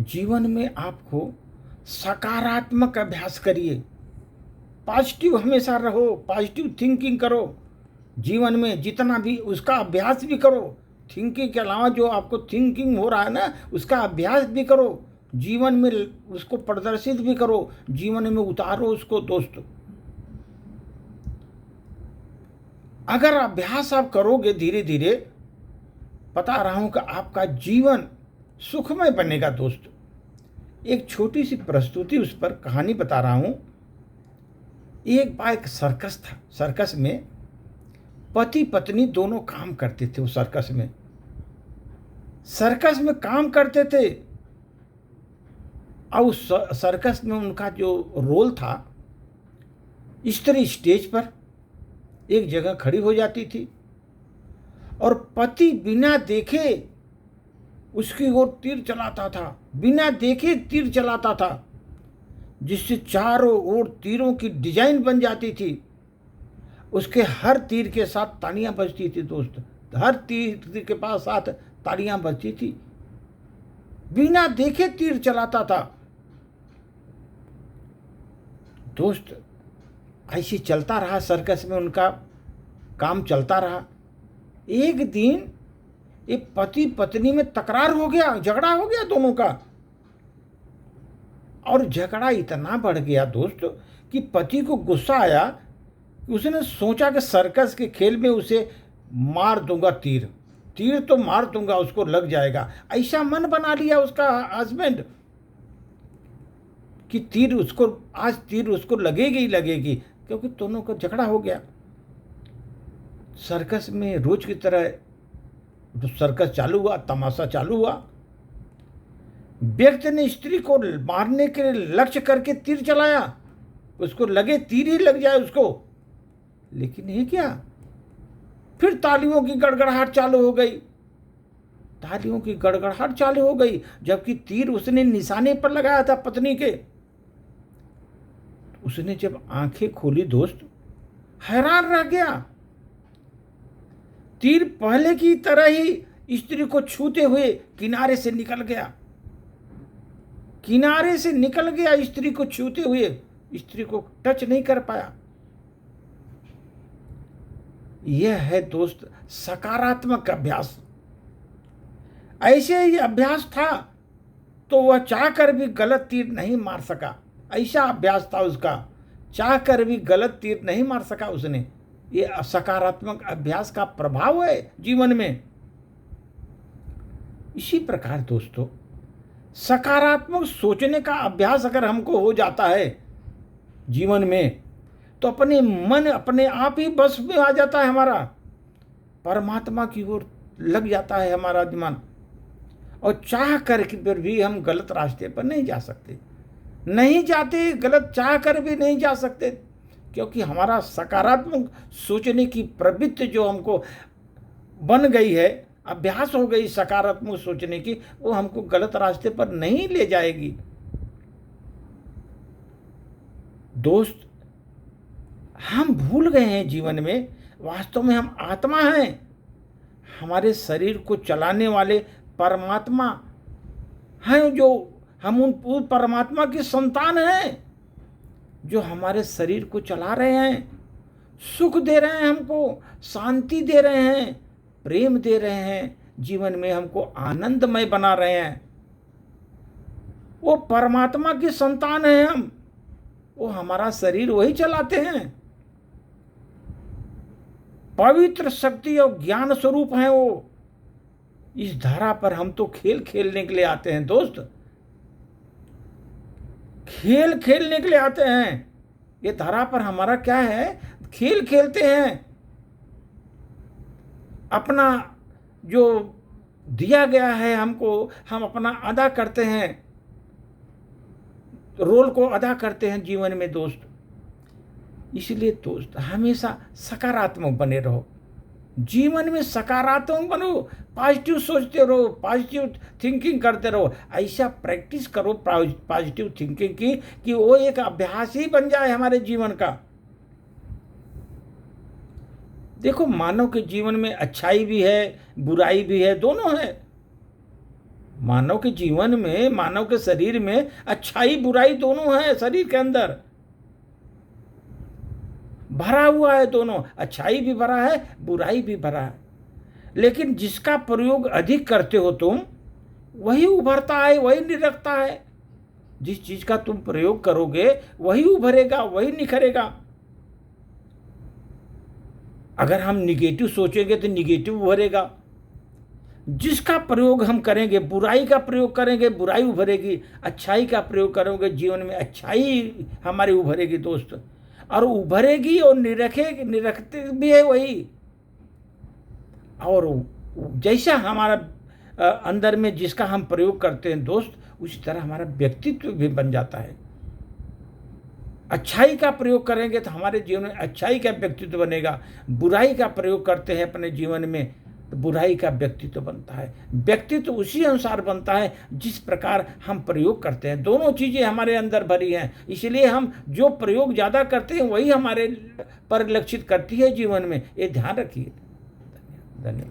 जीवन में आपको सकारात्मक अभ्यास करिए, पॉजिटिव हमेशा रहो, पॉजिटिव थिंकिंग करो। जीवन में जितना भी उसका अभ्यास भी करो, थिंकिंग के अलावा जो आपको थिंकिंग हो रहा है ना, उसका अभ्यास भी करो, जीवन में उसको प्रदर्शित भी करो, जीवन में उतारो उसको। दोस्तों, अगर अभ्यास आप करोगे धीरे धीरे, बता रहा हूं कि आपका जीवन सुखमय बनेगा। दोस्तों, एक छोटी सी प्रस्तुति, उस पर कहानी बता रहा हूं। एक बार एक सर्कस था। सर्कस में पति पत्नी दोनों काम करते थे। उस सर्कस में काम करते थे। और उस सर्कस में उनका जो रोल था, स्त्री स्टेज पर एक जगह खड़ी हो जाती थी और पति बिना देखे उसकी ओर तीर चलाता था, बिना देखे तीर चलाता था, जिससे चारों ओर तीरों की डिजाइन बन जाती थी। उसके हर तीर के साथ तालियां बजती थी। दोस्त, हर तीर के पास साथ तालियां बजती थी। बिना देखे तीर चलाता था। दोस्त, ऐसे चलता रहा, सर्कस में उनका काम चलता रहा। एक दिन एक पति पत्नी में तकरार हो गया, झगड़ा हो गया दोनों का। और झगड़ा इतना बढ़ गया दोस्त कि पति को गुस्सा आया। उसने सोचा कि सर्कस के खेल में उसे मार दूंगा, तीर तो मार दूंगा, उसको लग जाएगा। ऐसा मन बना लिया उसका हस्बैंड कि आज तीर उसको लगेगी ही लगेगी, क्योंकि दोनों का झगड़ा हो गया। सर्कस में रोज की तरह तो सर्कस चालू हुआ, तमाशा चालू हुआ। व्यक्ति ने स्त्री को मारने के लिए लक्ष्य करके तीर चलाया, उसको लगे तीर ही लग जाए उसको। लेकिन ये क्या, फिर तालियों की गड़गड़ाहट चालू हो गई। तालियों की गड़गड़ाहट चालू हो गई, जबकि तीर उसने निशाने पर लगाया था पत्नी के। उसने जब आंखें खोली दोस्त, हैरान रह गया। तीर पहले की तरह ही स्त्री को छूते हुए किनारे से निकल गया। किनारे से निकल गया, स्त्री को छूते हुए, स्त्री को टच नहीं कर पाया। यह है दोस्त सकारात्मक अभ्यास। ऐसे ही अभ्यास था तो वह चाहकर भी गलत तीर नहीं मार सका। ऐसा अभ्यास था उसका, चाहकर भी गलत तीर नहीं मार सका उसने। ये सकारात्मक अभ्यास का प्रभाव है जीवन में। इसी प्रकार दोस्तों, सकारात्मक सोचने का अभ्यास अगर हमको हो जाता है जीवन में, तो अपने मन अपने आप ही बस में आ जाता है हमारा, परमात्मा की ओर लग जाता है हमारा दिमाग। और चाह कर फिर भी हम गलत रास्ते पर नहीं जा सकते, नहीं जाते, गलत चाह कर भी नहीं जा सकते, क्योंकि हमारा सकारात्मक सोचने की प्रवृत्ति जो हमको बन गई है, अभ्यास हो गई सकारात्मक सोचने की, वो हमको गलत रास्ते पर नहीं ले जाएगी। दोस्त, हम भूल गए हैं जीवन में वास्तव में हम आत्मा हैं। हमारे शरीर को चलाने वाले परमात्मा हैं, जो हम उन परमात्मा की संतान हैं जो हमारे शरीर को चला रहे हैं, सुख दे रहे हैं हमको, शांति दे रहे हैं, प्रेम दे रहे हैं, जीवन में हमको आनंदमय बना रहे हैं। वो परमात्मा की संतान हैं हम, वो हमारा शरीर वही चलाते हैं। पवित्र शक्ति और ज्ञान स्वरूप हैं वो। इस धरा पर हम तो खेल खेलने के लिए आते हैं दोस्त, खेल खेलने के लिए आते हैं। ये धरा पर हमारा क्या है, खेल खेलते हैं। अपना जो दिया गया है हमको, हम अपना अदा करते हैं, रोल को अदा करते हैं जीवन में दोस्त। इसलिए दोस्त, हमेशा सकारात्मक बने रहो, जीवन में सकारात्मक बनो, पॉजिटिव सोचते रहो, पॉजिटिव थिंकिंग करते रहो। ऐसा प्रैक्टिस करो पॉजिटिव थिंकिंग की कि वो एक अभ्यास ही बन जाए हमारे जीवन का। देखो, मानव के जीवन में अच्छाई भी है, बुराई भी है, दोनों है। मानव के जीवन में, मानव के शरीर में अच्छाई बुराई दोनों है। शरीर के अंदर भरा हुआ है दोनों, अच्छाई भी भरा है, बुराई भी भरा है। लेकिन जिसका प्रयोग अधिक करते हो तुम, वही उभरता है, वही निरखता है। जिस चीज का तुम प्रयोग करोगे वही उभरेगा, वही निखरेगा। अगर हम निगेटिव सोचेंगे तो निगेटिव उभरेगा। जिसका प्रयोग हम करेंगे, बुराई का प्रयोग करेंगे, बुराई उभरेगी। अच्छाई का प्रयोग करोगे, जीवन में अच्छाई हमारी उभरेगी दोस्त, और उभरेगी और निरखते भी है वही। और जैसा हमारा अंदर में जिसका हम प्रयोग करते हैं दोस्त, उसी तरह हमारा व्यक्तित्व भी बन जाता है। अच्छाई का प्रयोग करेंगे तो हमारे जीवन में अच्छाई का व्यक्तित्व बनेगा। बुराई का प्रयोग करते हैं अपने जीवन में तो बुराई का व्यक्तित्व बनता है। व्यक्तित्व उसी अनुसार बनता है जिस प्रकार हम प्रयोग करते हैं। दोनों चीज़ें हमारे अंदर भरी हैं, इसलिए हम जो प्रयोग ज़्यादा करते हैं वही हमारे परिलक्षित करती है जीवन में। ये ध्यान रखिए। धन्यवाद।